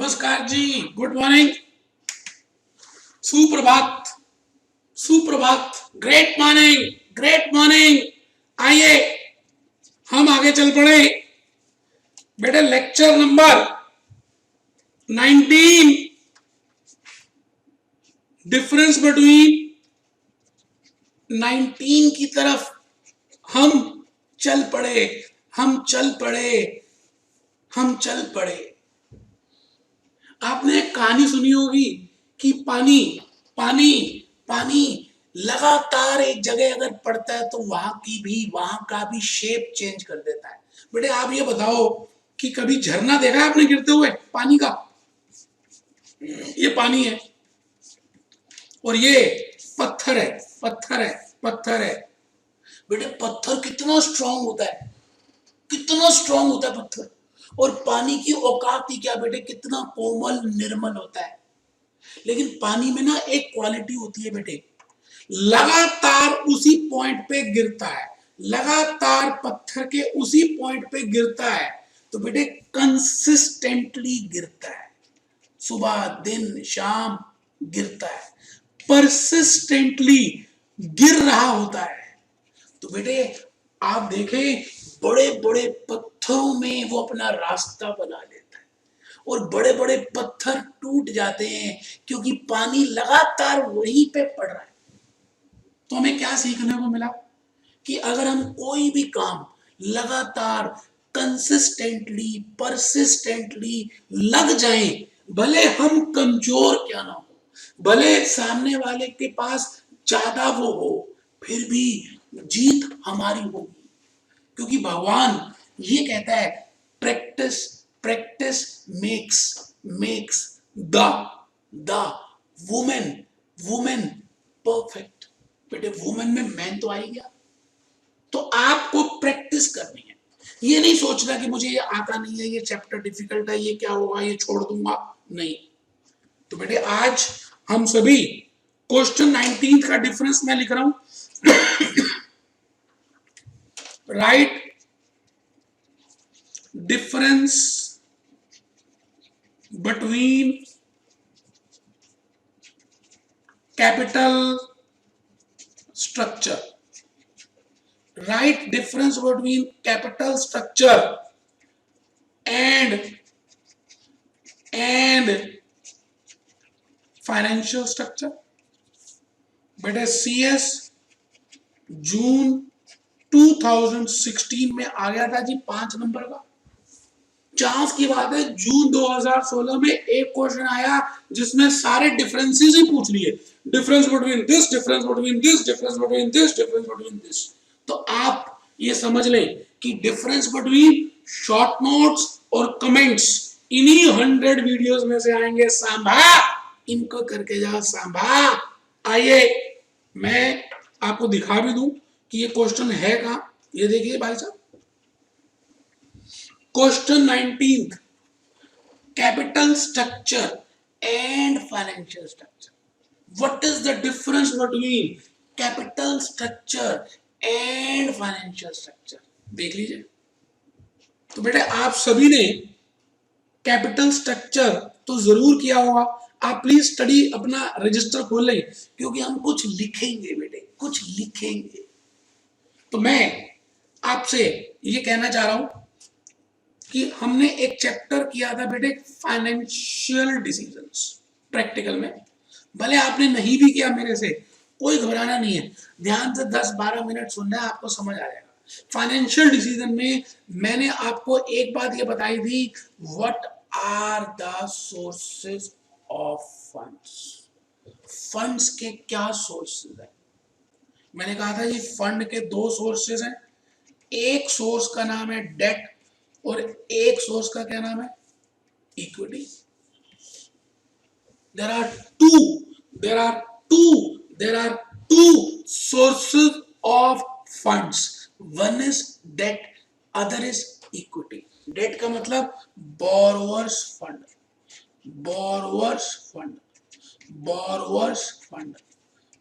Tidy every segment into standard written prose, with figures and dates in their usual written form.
नमस्कार जी, good morning, सुप्रभात, सुप्रभात, ग्रेट मॉर्निंग, ग्रेट मॉर्निंग। आइए हम आगे चल पड़े बेटे। लेक्चर नंबर 19, डिफरेंस बिटवीन 19 की तरफ हम चल पड़े, हम चल पड़े, हम चल पड़े। आपने एक कहानी सुनी होगी कि पानी पानी पानी लगातार एक जगह अगर पड़ता है तो वहां का भी शेप चेंज कर देता है। बेटे आप ये बताओ कि कभी झरना देखा है आपने गिरते हुए पानी का? ये पानी है और ये पत्थर है, पत्थर है, पत्थर है। बेटे पत्थर कितना स्ट्रांग होता है, कितना स्ट्रांग होता है पत्थर। और पानी की औकात ही क्या बेटे, कितना कोमल निर्मल होता है। लेकिन पानी में ना एक क्वालिटी होती है बेटे, लगातार उसी पॉइंट पे गिरता है, लगातार पत्थर के उसी पॉइंट पे गिरता है तो बेटे कंसिस्टेंटली गिरता है, सुबह दिन शाम गिरता है, परसिस्टेंटली गिर रहा होता है। तो बेटे आप देखें बड़े बड़े पत्थरों में वो अपना रास्ता बना लेता है और बड़े बड़े पत्थर टूट जाते हैं क्योंकि पानी लगातार वहीं पे पड़ रहा है। तो हमें क्या सीखने को मिला कि अगर हम कोई भी काम लगातार कंसिस्टेंटली परसिस्टेंटली लग जाएं, भले हम कमजोर क्या ना हो, भले सामने वाले के पास ज्यादा वो हो, फिर भी जीत हमारी होगी। क्योंकि भगवान ये कहता है practice practice makes makes the the women women perfect. बेटे वुमेन में मैन तो आ ही गया। तो आपको प्रैक्टिस करनी है, ये नहीं सोचना कि मुझे ये आता नहीं है, ये चैप्टर डिफिकल्ट है, ये क्या होगा, ये छोड़ दूंगा, नहीं। तो बेटे आज हम सभी क्वेश्चन 19 का डिफरेंस मैं लिख रहा हूं। Right difference between capital structure, right difference between capital structure and financial structure. बेटे CS जून 2016 में आ गया था जी 5 नंबर का। चांस की बात है जून 2016 में एक क्वेश्चन आया जिसमें सारे डिफरेंसेस ही पूछ लिए, difference between this, difference between this, difference between this, difference between this. तो आप ये समझ लें कि डिफरेंस बिटवीन शॉर्ट नोट्स और कमेंट्स इन्हीं 100 वीडियोस में से आएंगे। सांभा इनको करके जाओ, सांभा। आइए मैं आपको दिखा भी दूं कि ये क्वेश्चन है कहां। ये देखिए भाई साहब, question 19, capital structure and financial structure. What is the difference between capital structure and financial structure? देख लीजिए। तो बेटे आप सभी ने कैपिटल स्ट्रक्चर तो जरूर किया होगा। आप प्लीज स्टडी अपना रजिस्टर खोल लें क्योंकि हम कुछ लिखेंगे बेटे, कुछ लिखेंगे। तो मैं आपसे ये कहना चाह रहा हूं कि हमने एक चैप्टर किया था बेटे फाइनेंशियल डिसीजंस प्रैक्टिकल में। भले आपने नहीं भी किया मेरे से, कोई घबराना नहीं है, ध्यान से 10-12 मिनट सुनना है, आपको समझ आ जाएगा। फाइनेंशियल डिसीजन में मैंने आपको एक बात ये बताई थी, what are the sources of funds. Funds के क्या सोर्सेज है? मैंने कहा था ये फंड के 2 सोर्सेज हैं। एक सोर्स का नाम है डेट और एक सोर्स का क्या नाम है? Equity. there are two sources of funds. One is debt, other is equity. debt का मतलब borrowers fund, borrowers fund, borrowers fund।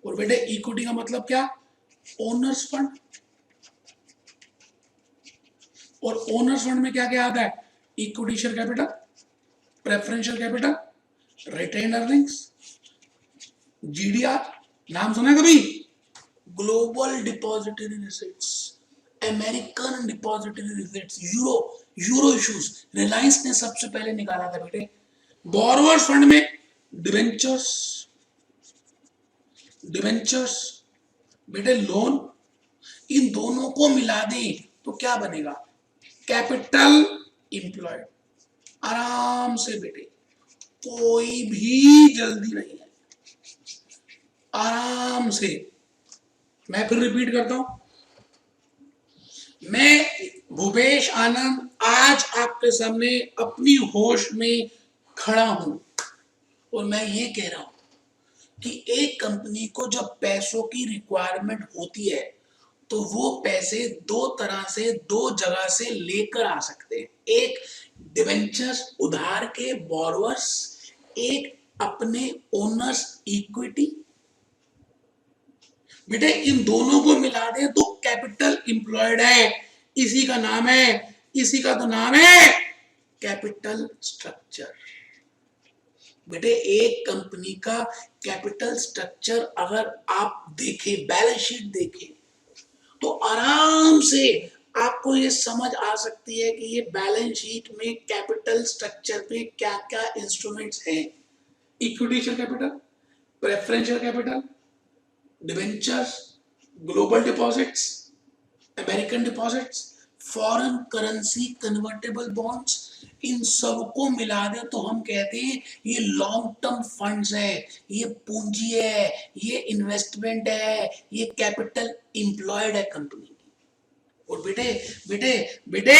और बेटे इक्विटी का मतलब क्या? Owners fund. और ओनर्स फंड में क्या क्या आता है? Equity share capital, preferential capital, retained earnings, GDR, नाम सुना है कभी? Global depository receipts, American depository receipts, euro issues, Reliance ने सबसे पहले निकाला था बेटे। बोरोवर्स फंड में डिवेंचर्स, डिवेंचर्स बेटे लोन, इन दोनों को मिला दें तो क्या बनेगा? Capital employed. आराम से बेटे, कोई भी जल्दी नहीं है, आराम से। मैं फिर रिपीट करता हूं, मैं भूपेश आनंद आज आपके सामने अपनी होश में खड़ा हूं और मैं ये कह रहा हूं कि एक कंपनी को जब पैसों की रिक्वायरमेंट होती है तो वो पैसे दो तरह से, दो जगह से लेकर आ सकते हैं। एक डिवेंचर्स, उधार के बोरोवर्स, एक अपने ओनर्स इक्विटी। बेटे इन दोनों को मिला दे तो कैपिटल इंप्लॉयड है, इसी का नाम है, इसी का तो नाम है कैपिटल स्ट्रक्चर। बेटे एक कंपनी का कैपिटल स्ट्रक्चर अगर आप देखें, बैलेंस शीट देखें, तो आराम से आपको ये समझ आ सकती है कि ये बैलेंस शीट में कैपिटल स्ट्रक्चर में क्या क्या इंस्ट्रूमेंट्स हैं। Equity share capital, preferential capital, debentures, global deposits, American deposits, foreign currency convertible bonds, इन सबको मिला दे तो हम कहते हैं ये लॉन्ग टर्म फंड्स है, ये पूंजी है, ये इन्वेस्टमेंट है, ये कैपिटल इंप्लॉयड है कंपनी की। और बेटे बेटे बेटे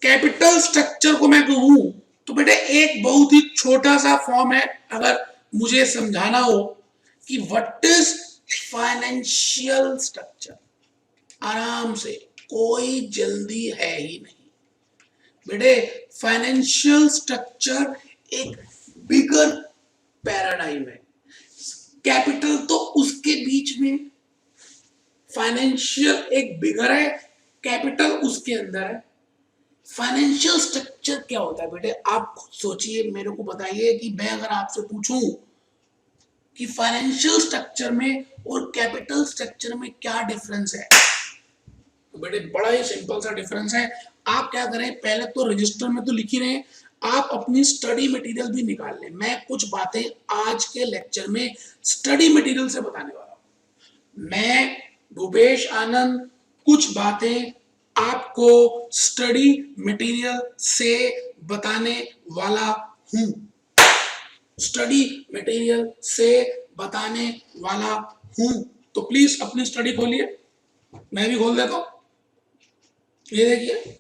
कैपिटल स्ट्रक्चर को मैं कहूं तो बेटे एक बहुत ही छोटा सा फॉर्म है। अगर मुझे समझाना हो कि व्हाट इज फाइनेंशियल स्ट्रक्चर, आराम से, कोई जल्दी है ही नहीं बेटे। फाइनेंशियल स्ट्रक्चर एक बिगर पैराडाइम है, कैपिटल तो उसके बीच में, फाइनेंशियल एक बिगर है, कैपिटल उसके अंदर है। फाइनेंशियल स्ट्रक्चर क्या होता है बेटे? आप खुद सोचिए, मेरे को बताइए कि मैं अगर आपसे पूछूं कि फाइनेंशियल स्ट्रक्चर में और कैपिटल स्ट्रक्चर में क्या डिफरेंस है, तो बेटे बड़ा ही सिंपल सा डिफरेंस है। आप क्या करें, पहले तो रजिस्टर में तो लिख ही रहे, आप अपनी स्टडी मटेरियल भी निकाल लें। मैं कुछ बातें आज के लेक्चर में स्टडी मटेरियल से बताने वाला हूं। मैं भूपेश आनंद कुछ बातें आपको स्टडी मटेरियल से बताने वाला हूं, स्टडी मटेरियल से बताने वाला हूं। तो प्लीज अपनी स्टडी खोलिए, मैं भी खोल देता हूं। ये देखिए,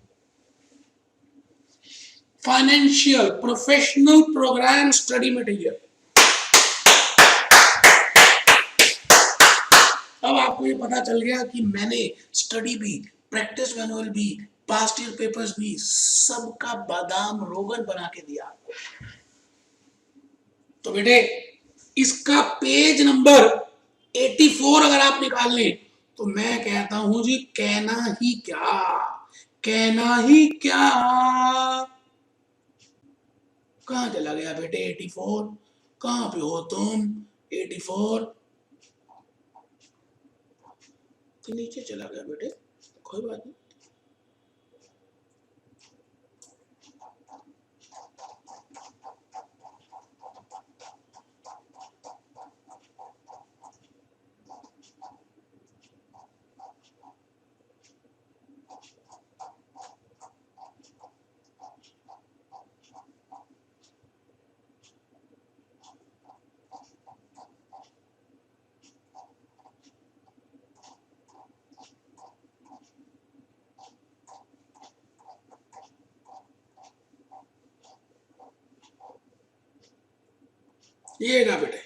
financial professional program study material. अब आपको ये पता चल गया कि मैंने स्टडी भी, प्रैक्टिस मैनुअल भी, पास्ट ईयर पेपर्स भी, सबका बादाम रोगन बना के दिया आपको। तो बेटे इसका पेज नंबर 84 अगर आप निकाल लें तो मैं कहता हूं जी, कहना ही क्या, कहना ही क्या। कहां चला गया बेटे 84? कहां पे हो तुम 84? तो नीचे चला गया बेटे, कोई बात नहीं। ये ना बेटे,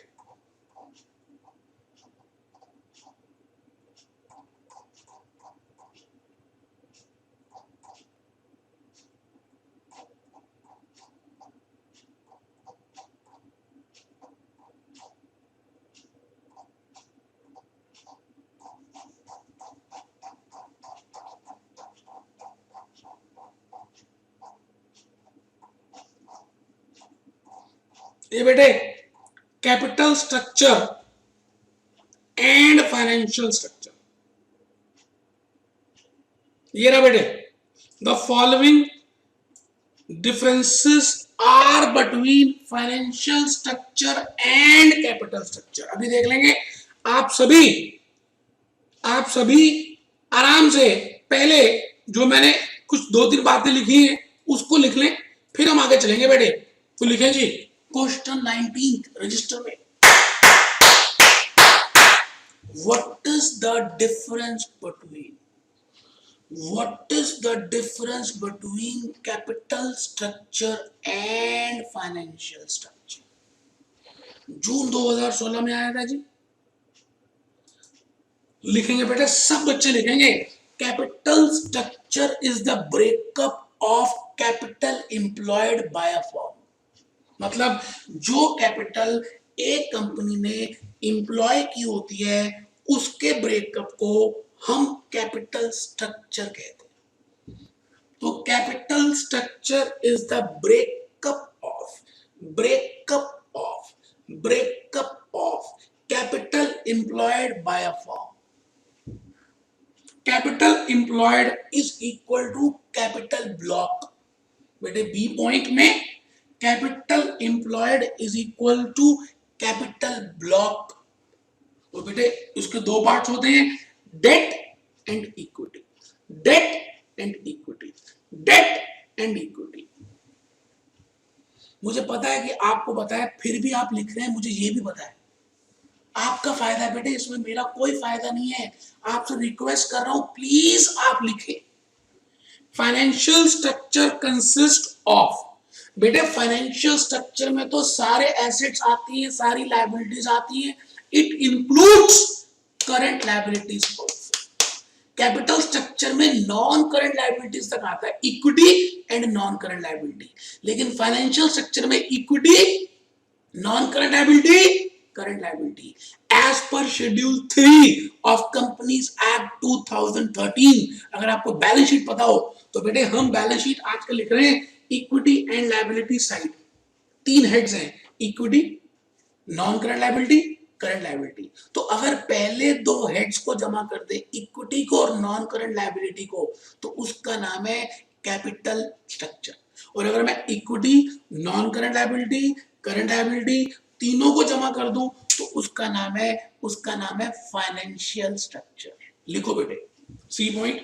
ये बेटे capital structure and financial structure, ये रहा बेटे। The following differences are between financial structure and capital structure. अभी देख लेंगे। आप सभी आराम से पहले जो मैंने कुछ 2-3 बातें लिखी हैं उसको लिख लें, फिर हम आगे चलेंगे बेटे। तो लिखें जी क्वेश्चन 19 रजिस्टर में, what is the difference between capital structure and financial structure? जून 2016 में आया था जी। लिखेंगे बेटा, सब बच्चे लिखेंगे, capital structure is the breakup of capital employed by a firm. मतलब जो कैपिटल एक कंपनी ने एम्प्लॉय की होती है उसके ब्रेकअप को हम कैपिटल स्ट्रक्चर कहते हैं। तो capital structure is the breakup of capital employed by a firm. Capital employed is equal to capital block. बेटे बी पॉइंट में capital employed is equal to capital block. तो बेटे उसके दो पार्ट्स होते हैं, debt and equity, debt and equity, debt and equity. मुझे पता है कि आपको पता है, फिर भी आप लिख रहे हैं, मुझे ये भी पता है। आपका फायदा है बेटे, इसमें मेरा कोई फायदा नहीं है। आपसे रिक्वेस्ट कर रहा हूं प्लीज आप लिखें। फाइनेंशियल स्ट्रक्चर कंसिस्ट ऑफ, बेटे फाइनेंशियल स्ट्रक्चर में तो सारे एसेट्स आती हैं, सारी लायबिलिटीज आती हैं, it includes current liabilities also. Capital structure में नॉन करंट लायबिलिटीज तक आता है, equity and non current liability. लेकिन फाइनेंशियल स्ट्रक्चर में equity, non current liability, current liability. As per schedule 3 of companies act 2013, अगर आपको बैलेंस शीट पता हो तो बेटे हम बैलेंस शीट आजकल लिख रहे हैं equity and liability side. 3 heads हैं, equity, non current liability, current liability. तो अगर पहले 2 हेड्स को जमा कर दे, इक्विटी को और नॉन करंट लायबिलिटी को, तो उसका नाम है कैपिटल स्ट्रक्चर। और अगर मैं equity, non current liability, current liability तीनों को जमा कर दूं तो उसका नाम है फाइनेंशियल स्ट्रक्चर। लिखो बेटे C point,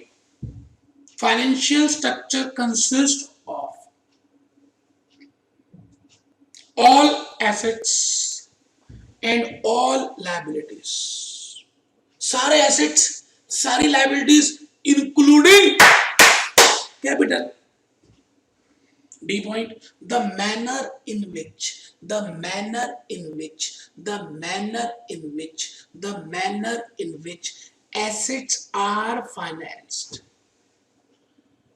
financial structure consist of all assets and all liabilities, सारे assets, सारी liabilities including capital। D point, the manner in which assets are financed।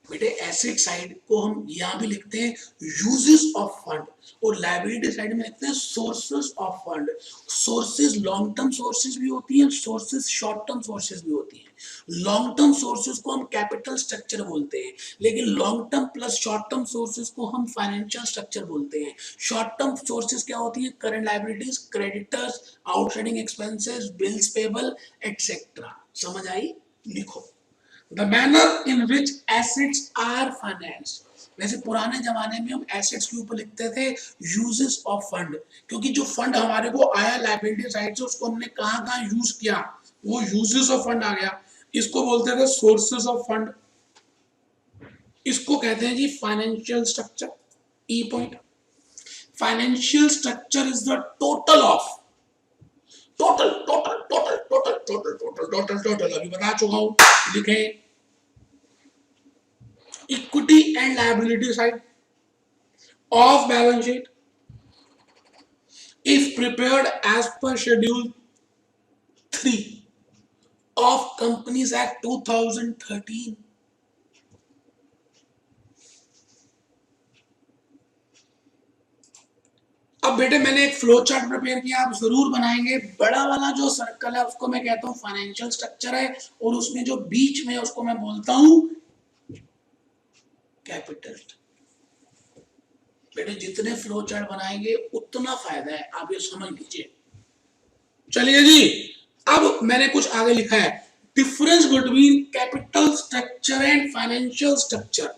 बेटे एसेट साइड को हम यहां भी लिखते हैं यूजेस ऑफ फंड, और लायबिलिटी साइड में लिखते हैं sources of fund. Sources long term sources भी होती हैं, सोर्सेस शॉर्ट टर्म सोर्सेस भी होती हैं। लॉन्ग टर्म सोर्सेस को हम कैपिटल स्ट्रक्चर बोलते हैं, लेकिन long term plus short term sources को हम फाइनेंशियल स्ट्रक्चर बोलते हैं। शॉर्ट टर्म सोर्सेस क्या होती है? Current liabilities, creditors, outstanding expenses, bills payable etcetera. समझ आई? लिखो The manner in which assets are financed। वैसे पुराने जमाने में हम एसेट्स के ऊपर लिखते थे यूजेस ऑफ फंड, क्योंकि जो फंड हमारे को आया लायबिलिटी साइड से उसको हमने कहां यूज किया, वो यूजेस ऑफ फंड आ गया। इसको बोलते थे सोर्सेस ऑफ फंड, इसको कहते हैं जी financial structure. E point, financial structure is the total of, total total total total total total total total अभी बता चुका हूं, लिखें equity and liability side of balance sheet if prepared as per schedule 3 of Companies Act 2013। अब बेटे मैंने एक flow chart prepare किया, आप जरूर बनाएंगे। बड़ा वाला जो सर्कल है उसको मैं कहता हूं फाइनेंशियल स्ट्रक्चर है, और उसमें जो बीच में उसको मैं बोलता हूं कैपिटल। बेटे जितने फ्लो चार्ट बनाएंगे उतना फायदा है, आप ये समझ लीजिए। चलिए जी, अब मैंने कुछ आगे लिखा है, difference between capital structure and financial structure.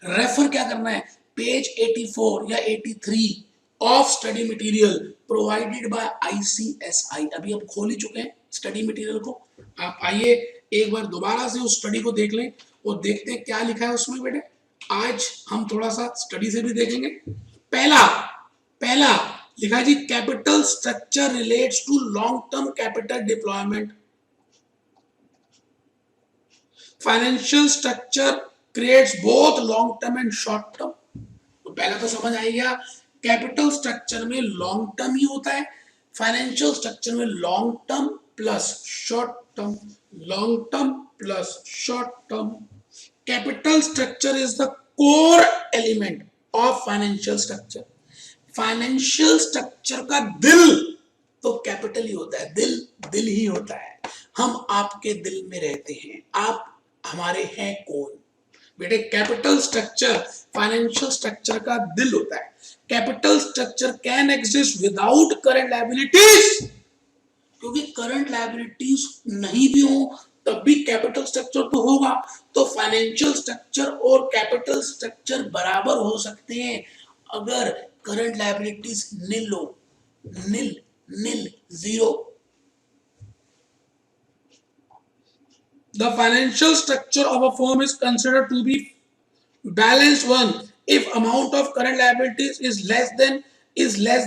Refer क्या करना है, पेज 84 या 83 of study material provided by ICSI. अभी हम खोल ही चुके हैं स्टडी मटेरियल को, आप आइए एक बार दोबारा से उस स्टडी को देख लें और देखते हैं क्या लिखा है उसमें। बेटे आज हम थोड़ा सा स्टडी से भी देखेंगे। पहला पहला लिखा है जी, capital structure relates to long term capital deployment, financial structure creates both long term and short term. तो पहला तो समझ आ गया, कैपिटल स्ट्रक्चर में लॉन्ग टर्म ही होता है, फाइनेंशियल स्ट्रक्चर में long term plus short term, long term plus short term. Capital structure is the core element of financial structure. Financial structure का दिल तो कैपिटल ही होता है, दिल ही होता है। हम आपके दिल में रहते हैं, आप हमारे हैं कौन? बेटे कैपिटल स्ट्रक्चर फाइनेंशियल स्ट्रक्चर का दिल होता है। Capital structure can exist without current liabilities, क्योंकि करंट लायबिलिटीज नहीं भी हो तब भी कैपिटल स्ट्रक्चर तो होगा। तो फाइनेंशियल स्ट्रक्चर और कैपिटल स्ट्रक्चर बराबर हो सकते हैं अगर करंट लायबिलिटीज नील हो, नील zero. The financial structure of a firm is considered to be balanced one if amount of current liabilities is less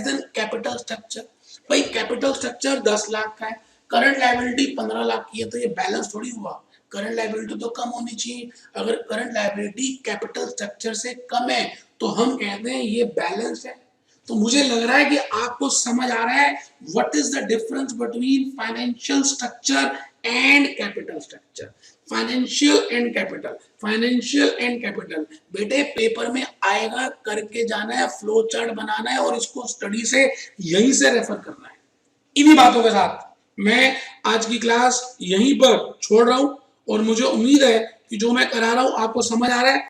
than capital structure। भाई कैपिटल स्ट्रक्चर 10 लाख का है, करंट लायबिलिटी 15 लाख की है, तो ये बैलेंस थोड़ी हुआ। करंट लायबिलिटी तो कम होनी चाहिए। अगर करंट लायबिलिटी कैपिटल स्ट्रक्चर से कम है तो हम कहते हैं ये बैलेंस है। तो मुझे लग रहा है कि आपको समझ आ रहा है what is the difference between financial structure and capital structure. Financial and capital बेटे पेपर में आएगा, करके जाना है, फ्लो चार्ट बनाना है और इसको स्टडी से यहीं से रेफर करना है। इन्हीं बातों के साथ मैं आज की क्लास यहीं पर छोड़ रहा हूं और मुझे उम्मीद है कि जो मैं करा रहा हूं आपको समझ आ रहा है।